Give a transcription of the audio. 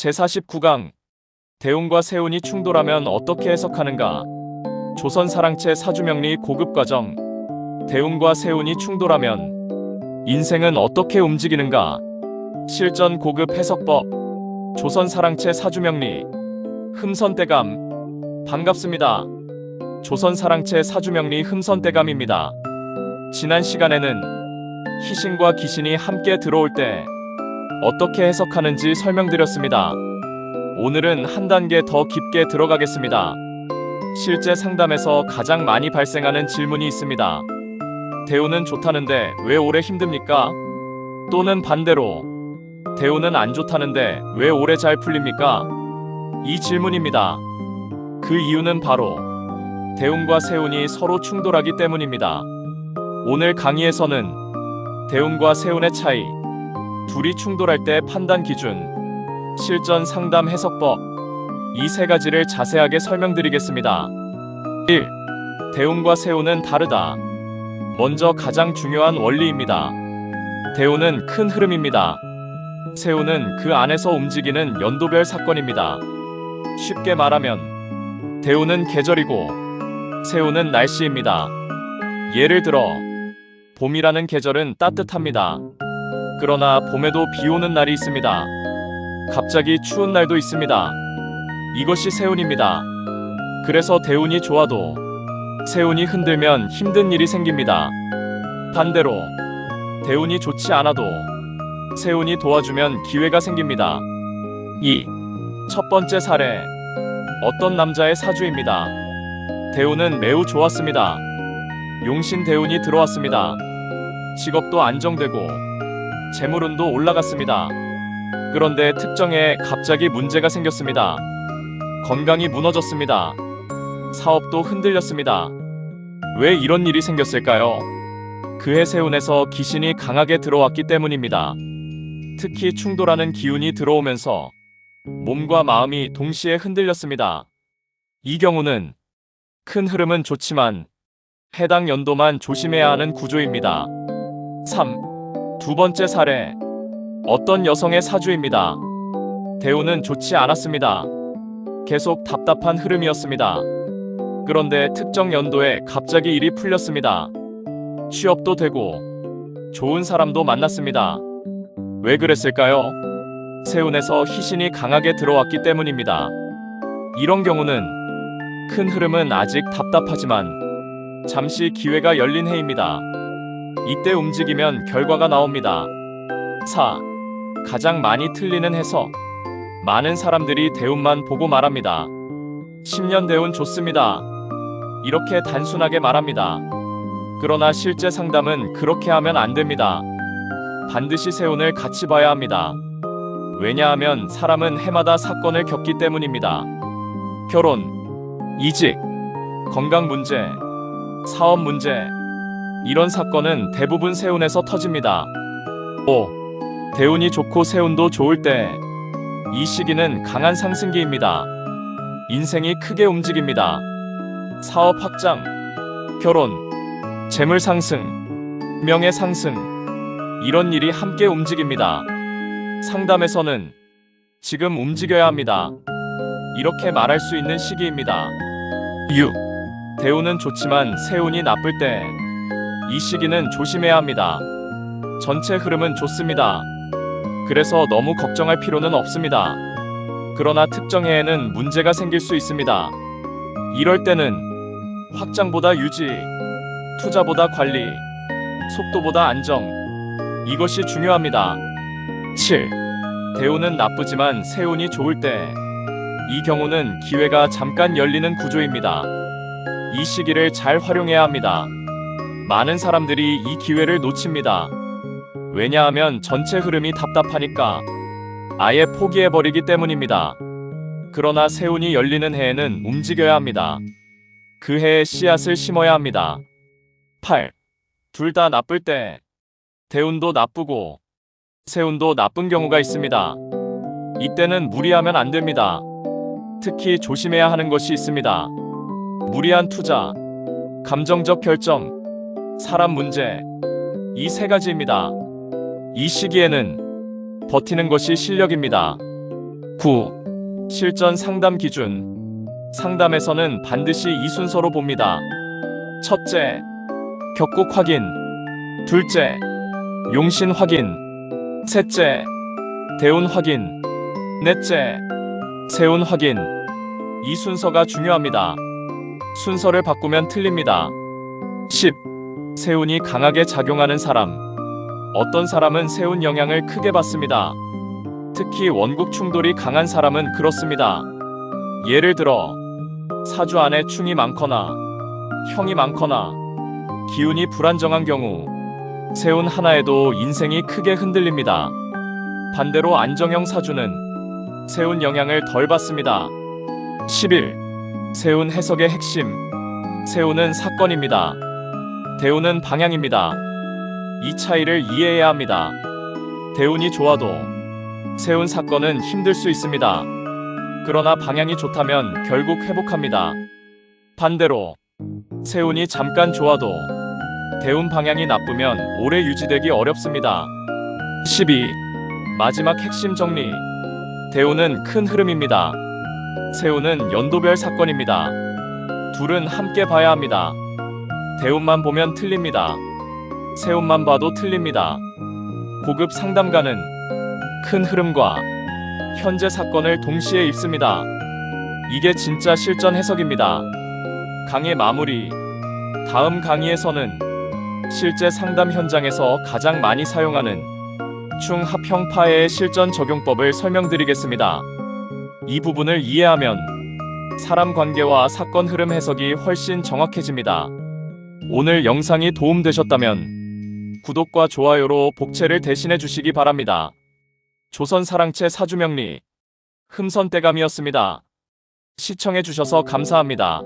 제49강 대운과 세운이 충돌하면 어떻게 해석하는가? 조선 사랑채 사주명리 고급과정. 대운과 세운이 충돌하면 인생은 어떻게 움직이는가? 실전 고급 해석법. 조선 사랑채 사주명리. 흠선대감. 반갑습니다. 조선 사랑채 사주명리 흠선대감입니다. 지난 시간에는 희신과 귀신이 함께 들어올 때 어떻게 해석하는지 설명드렸습니다. 오늘은 한 단계 더 깊게 들어가겠습니다. 실제 상담에서 가장 많이 발생하는 질문이 있습니다. 대운은 좋다는데 왜 오래 힘듭니까? 또는 반대로 대운은 안 좋다는데 왜 오래 잘 풀립니까? 이 질문입니다. 그 이유는 바로 대운과 세운이 서로 충돌하기 때문입니다. 오늘 강의에서는 대운과 세운의 차이, 둘이 충돌할 때 판단 기준, 실전 상담 해석법, 이 세 가지를 자세하게 설명드리겠습니다. 1. 대운과 세운은 다르다. 먼저 가장 중요한 원리입니다. 대운은 큰 흐름입니다. 세운은 그 안에서 움직이는 연도별 사건입니다. 쉽게 말하면 대운은 계절이고 세운은 날씨입니다. 예를 들어 봄이라는 계절은 따뜻합니다. 그러나 봄에도 비 오는 날이 있습니다. 갑자기 추운 날도 있습니다. 이것이 세운입니다. 그래서 대운이 좋아도 세운이 흔들면 힘든 일이 생깁니다. 반대로 대운이 좋지 않아도 세운이 도와주면 기회가 생깁니다. 2. 첫 번째 사례. 어떤 남자의 사주입니다. 대운은 매우 좋았습니다. 용신 대운이 들어왔습니다. 직업도 안정되고 재물운도 올라갔습니다. 그런데 특정해에 갑자기 문제가 생겼습니다. 건강이 무너졌습니다. 사업도 흔들렸습니다. 왜 이런 일이 생겼을까요? 그해 세운에서 귀신이 강하게 들어왔기 때문입니다. 특히 충돌하는 기운이 들어오면서 몸과 마음이 동시에 흔들렸습니다. 이 경우는 큰 흐름은 좋지만 해당 연도만 조심해야 하는 구조입니다. 3. 두 번째 사례. 어떤 여성의 사주입니다. 대운은 좋지 않았습니다. 계속 답답한 흐름이었습니다. 그런데 특정 연도에 갑자기 일이 풀렸습니다. 취업도 되고 좋은 사람도 만났습니다. 왜 그랬을까요? 세운에서 희신이 강하게 들어왔기 때문입니다. 이런 경우는 큰 흐름은 아직 답답하지만 잠시 기회가 열린 해입니다. 이때 움직이면 결과가 나옵니다. 4. 가장 많이 틀리는 해석. 많은 사람들이 대운만 보고 말합니다. 10년 대운 좋습니다. 이렇게 단순하게 말합니다. 그러나 실제 상담은 그렇게 하면 안 됩니다. 반드시 세운을 같이 봐야 합니다. 왜냐하면 사람은 해마다 사건을 겪기 때문입니다. 결혼, 이직, 건강 문제, 사업 문제, 이런 사건은 대부분 세운에서 터집니다. 5. 대운이 좋고 세운도 좋을 때. 이 시기는 강한 상승기입니다. 인생이 크게 움직입니다. 사업 확장, 결혼, 재물 상승, 명예 상승, 이런 일이 함께 움직입니다. 상담에서는 지금 움직여야 합니다. 이렇게 말할 수 있는 시기입니다. 6. 대운은 좋지만 세운이 나쁠 때. 이 시기는 조심해야 합니다. 전체 흐름은 좋습니다. 그래서 너무 걱정할 필요는 없습니다. 그러나 특정 해에는 문제가 생길 수 있습니다. 이럴 때는 확장보다 유지, 투자보다 관리, 속도보다 안정, 이것이 중요합니다. 7. 대운은 나쁘지만 세운이 좋을 때. 이 경우는 기회가 잠깐 열리는 구조입니다. 이 시기를 잘 활용해야 합니다. 많은 사람들이 이 기회를 놓칩니다. 왜냐하면 전체 흐름이 답답하니까 아예 포기해버리기 때문입니다. 그러나 세운이 열리는 해에는 움직여야 합니다. 그 해에 씨앗을 심어야 합니다. 8. 둘 다 나쁠 때. 대운도 나쁘고 세운도 나쁜 경우가 있습니다. 이때는 무리하면 안 됩니다. 특히 조심해야 하는 것이 있습니다. 무리한 투자, 감정적 결정, 사람 문제, 이 세 가지입니다. 이 시기에는 버티는 것이 실력입니다. 9. 실전 상담 기준. 상담에서는 반드시 이 순서로 봅니다. 첫째, 격국 확인. 둘째, 용신 확인. 셋째, 대운 확인. 넷째, 세운 확인. 이 순서가 중요합니다. 순서를 바꾸면 틀립니다. 10. 세운이 강하게 작용하는 사람. 어떤 사람은 세운 영향을 크게 받습니다. 특히 원국 충돌이 강한 사람은 그렇습니다. 예를 들어 사주 안에 충이 많거나 형이 많거나 기운이 불안정한 경우 세운 하나에도 인생이 크게 흔들립니다. 반대로 안정형 사주는 세운 영향을 덜 받습니다. 11. 세운 해석의 핵심. 세운은 사건입니다. 대운은 방향입니다. 이 차이를 이해해야 합니다. 대운이 좋아도 세운 사건은 힘들 수 있습니다. 그러나 방향이 좋다면 결국 회복합니다. 반대로 세운이 잠깐 좋아도 대운 방향이 나쁘면 오래 유지되기 어렵습니다. 12. 마지막 핵심 정리. 대운은 큰 흐름입니다. 세운은 연도별 사건입니다. 둘은 함께 봐야 합니다. 대운만 보면 틀립니다. 세운만 봐도 틀립니다. 고급 상담가는 큰 흐름과 현재 사건을 동시에 읽습니다. 이게 진짜 실전 해석입니다. 강의 마무리. 다음 강의에서는 실제 상담 현장에서 가장 많이 사용하는 충합형파해의 실전 적용법을 설명드리겠습니다. 이 부분을 이해하면 사람 관계와 사건 흐름 해석이 훨씬 정확해집니다. 오늘 영상이 도움되셨다면 구독과 좋아요로 복채를 대신해 주시기 바랍니다. 조선사랑채 사주명리 흠선대감이었습니다. 시청해 주셔서 감사합니다.